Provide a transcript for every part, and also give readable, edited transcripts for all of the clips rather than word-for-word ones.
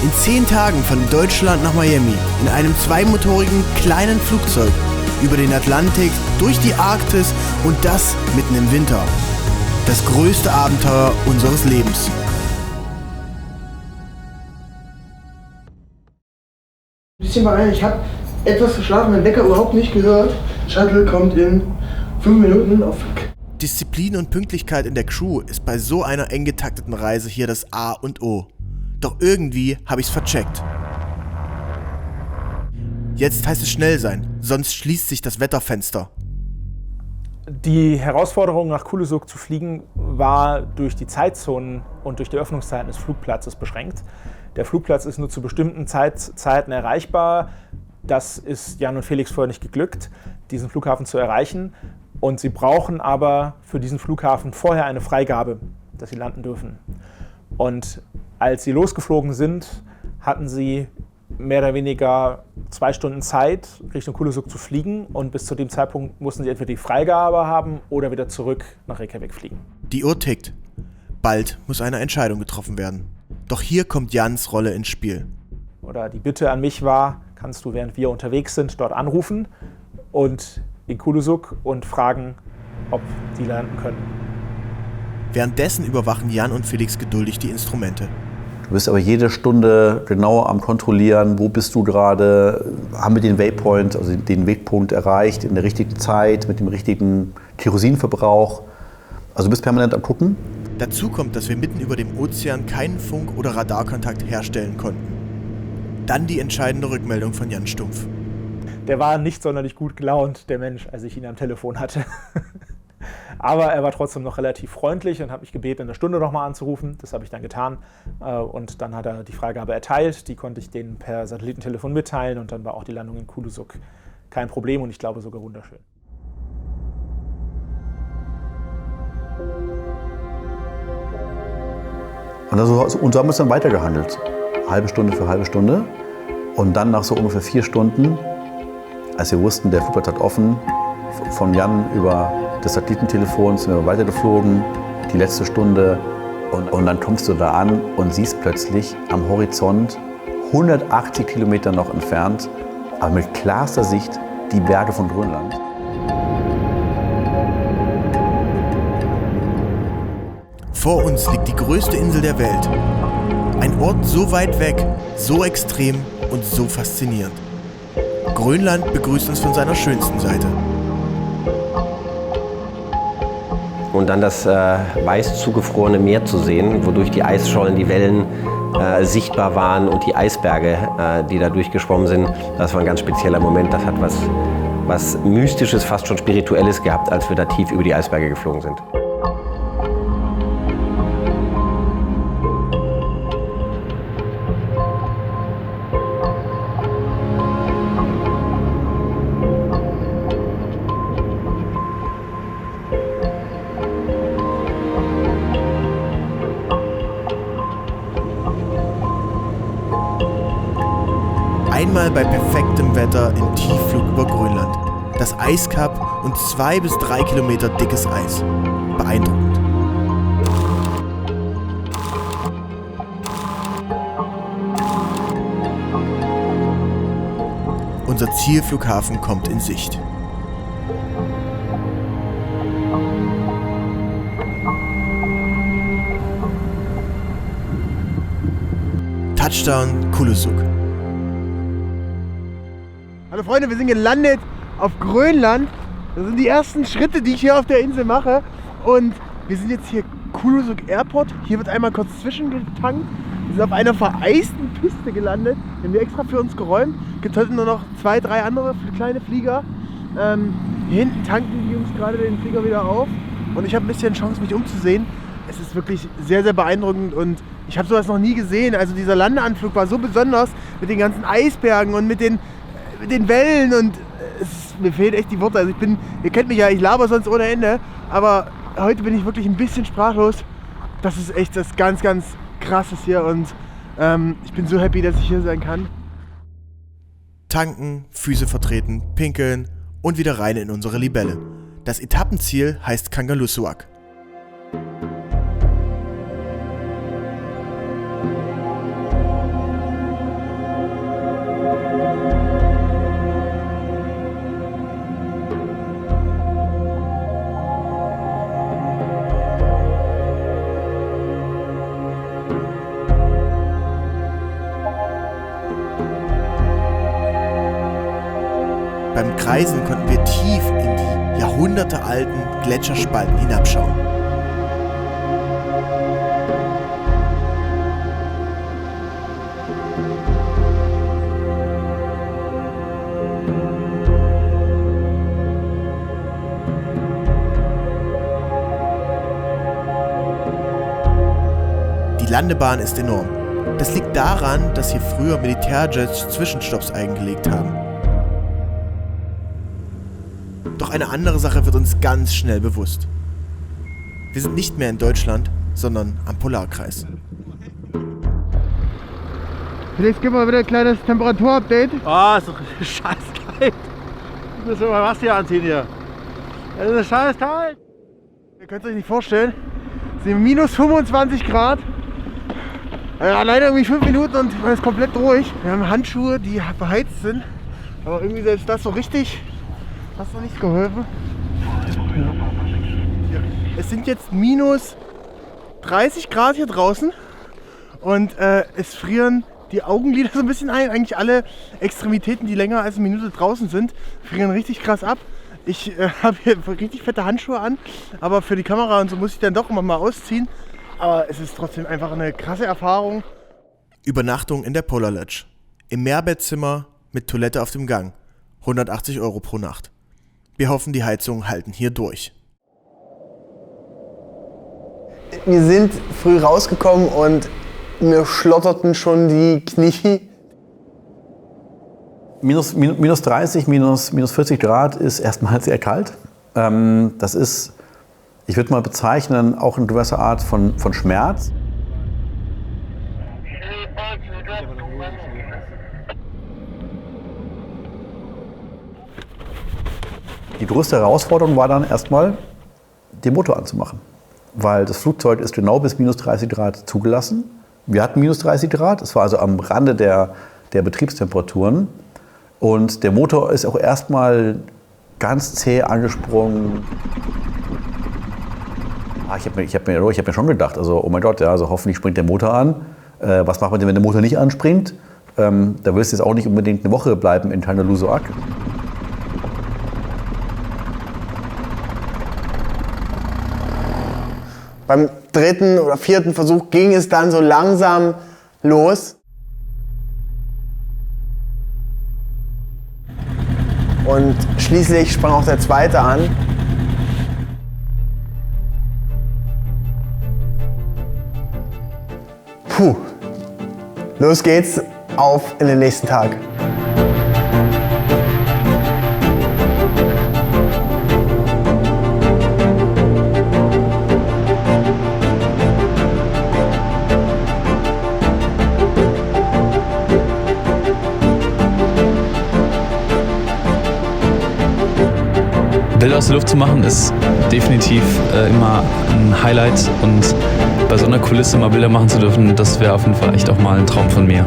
In 10 Tagen von Deutschland nach Miami in einem zweimotorigen kleinen Flugzeug über den Atlantik, durch die Arktis und das mitten im Winter. Das größte Abenteuer unseres Lebens. Ein bisschen beeilen, ich habe etwas geschlafen, mein Wecker überhaupt nicht gehört. Shuttle kommt in 5 Minuten auf. Disziplin und Pünktlichkeit in der Crew ist bei so einer eng getakteten Reise hier das A und O. Doch irgendwie habe ich's vercheckt. Jetzt heißt es schnell sein, sonst schließt sich das Wetterfenster. Die Herausforderung, nach Kulusuk zu fliegen, war durch die Zeitzonen und durch die Öffnungszeiten des Flugplatzes beschränkt. Der Flugplatz ist nur zu bestimmten Zeiten erreichbar. Das ist Jan und Felix vorher nicht geglückt, diesen Flughafen zu erreichen. Und sie brauchen aber für diesen Flughafen vorher eine Freigabe, dass sie landen dürfen. Und als sie losgeflogen sind, hatten sie mehr oder weniger 2 Stunden Zeit, Richtung Kulusuk zu fliegen. Und bis zu dem Zeitpunkt mussten sie entweder die Freigabe haben oder wieder zurück nach Reykjavik fliegen. Die Uhr tickt. Bald muss eine Entscheidung getroffen werden. Doch hier kommt Jans Rolle ins Spiel. Oder die Bitte an mich war, kannst du, während wir unterwegs sind, dort anrufen und in Kulusuk und fragen, ob die landen können. Währenddessen überwachen Jan und Felix geduldig die Instrumente. Du bist aber jede Stunde genau am Kontrollieren, wo bist du gerade, haben wir den Waypoint, also den Wegpunkt erreicht, in der richtigen Zeit, mit dem richtigen Kerosinverbrauch. Also du bist permanent am Gucken. Dazu kommt, dass wir mitten über dem Ozean keinen Funk- oder Radarkontakt herstellen konnten. Dann die entscheidende Rückmeldung von Jan Stumpf. Der war nicht sonderlich gut gelaunt, der Mensch, als ich ihn am Telefon hatte. Aber er war trotzdem noch relativ freundlich und hat mich gebeten, in einer Stunde nochmal anzurufen. Das habe ich dann getan. Und dann hat er die Freigabe erteilt. Die konnte ich denen per Satellitentelefon mitteilen. Und dann war auch die Landung in Kulusuk kein Problem und ich glaube sogar wunderschön. Und so haben wir es dann weitergehandelt. Halbe Stunde für halbe Stunde. Und dann nach so ungefähr 4 Stunden, als wir wussten, der Flugplatz hat offen, von Jan über das Satellitentelefon sind wir weitergeflogen, die letzte Stunde. Und dann kommst du da an und siehst plötzlich am Horizont, 180 Kilometer noch entfernt, aber mit klarster Sicht, die Berge von Grönland. Vor uns liegt die größte Insel der Welt. Ein Ort so weit weg, so extrem und so faszinierend. Grönland begrüßt uns von seiner schönsten Seite. Und dann das weiß zugefrorene Meer zu sehen, wodurch die Eisschollen, die Wellen sichtbar waren und die Eisberge, die da durchgeschwommen sind, das war ein ganz spezieller Moment. Das hat was Mystisches, fast schon Spirituelles gehabt, als wir da tief über die Eisberge geflogen sind. Einmal bei perfektem Wetter im Tiefflug über Grönland. Das Eiskap und 2 bis 3 Kilometer dickes Eis. Beeindruckend. Unser Zielflughafen kommt in Sicht. Touchdown Kulusuk. Hallo Freunde, wir sind gelandet auf Grönland. Das sind die ersten Schritte, die ich hier auf der Insel mache. Und wir sind jetzt hier Kulusuk Airport. Hier wird einmal kurz zwischengetankt. Wir sind auf einer vereisten Piste gelandet. Die haben wir extra für uns geräumt. Es gibt heute nur noch 2, 3 andere kleine Flieger. Hier hinten tanken die uns gerade den Flieger wieder auf. Und ich habe ein bisschen Chance, mich umzusehen. Es ist wirklich sehr, sehr beeindruckend und ich habe sowas noch nie gesehen. Also dieser Landeanflug war so besonders mit den ganzen Eisbergen und mit den Wellen und mir fehlen echt die Worte. Also ihr kennt mich ja, ich laber sonst ohne Ende, aber heute bin ich wirklich ein bisschen sprachlos. Das ist echt das ganz, ganz Krasses hier und ich bin so happy, dass ich hier sein kann. Tanken, Füße vertreten, pinkeln und wieder rein in unsere Libelle. Das Etappenziel heißt Kangerlussuaq. Beim Kreisen konnten wir tief in die jahrhundertealten Gletscherspalten hinabschauen. Die Landebahn ist enorm. Das liegt daran, dass hier früher Militärjets Zwischenstopps eingelegt haben. Doch eine andere Sache wird uns ganz schnell bewusst. Wir sind nicht mehr in Deutschland, sondern am Polarkreis. Jetzt geben wir wieder ein kleines Temperaturupdate. Oh, ist doch scheiß kalt. Du musst mal was hier anziehen hier. Es ist scheiß kalt. Ihr könnt es euch nicht vorstellen. Es sind minus 25 Grad. Alleine irgendwie 5 Minuten und man ist komplett durch. Wir haben Handschuhe, die beheizt sind. Aber irgendwie selbst das so richtig, hat noch nicht geholfen. Es sind jetzt minus 30 Grad hier draußen. Und es frieren die Augenlider so ein bisschen ein. Eigentlich alle Extremitäten, die länger als eine Minute draußen sind, frieren richtig krass ab. Ich habe hier richtig fette Handschuhe an. Aber für die Kamera und so muss ich dann doch immer mal ausziehen. Aber es ist trotzdem einfach eine krasse Erfahrung. Übernachtung in der Polar Lodge. Im Mehrbettzimmer mit Toilette auf dem Gang. 180 € pro Nacht. Wir hoffen, die Heizungen halten hier durch. Wir sind früh rausgekommen und mir schlotterten schon die Knie. Minus 30, minus 40 Grad ist erstmal sehr kalt. Das ist, ich würde mal bezeichnen, auch eine gewisse Art von Schmerz. Die größte Herausforderung war dann erstmal, den Motor anzumachen. Weil das Flugzeug ist genau bis minus 30 Grad zugelassen. Wir hatten minus 30 Grad, es war also am Rande der Betriebstemperaturen. Und der Motor ist auch erstmal ganz zäh angesprungen. Ich hab mir schon gedacht, also oh mein Gott, ja, also hoffentlich springt der Motor an. Was macht man denn, wenn der Motor nicht anspringt? Da willst du jetzt auch nicht unbedingt eine Woche bleiben in Tangaluzoak. Beim 3. oder 4. Versuch ging es dann so langsam los. Und schließlich sprang auch der 2. an. Puh, los geht's, auf in den nächsten Tag. Bilder aus der Luft zu machen ist definitiv immer ein Highlight und bei so einer Kulisse mal Bilder machen zu dürfen, das wäre auf jeden Fall echt auch mal ein Traum von mir. Ein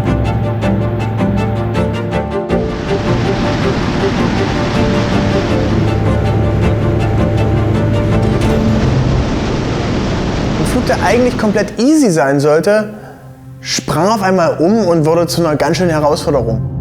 Flug, der eigentlich komplett easy sein sollte, sprang auf einmal um und wurde zu einer ganz schönen Herausforderung.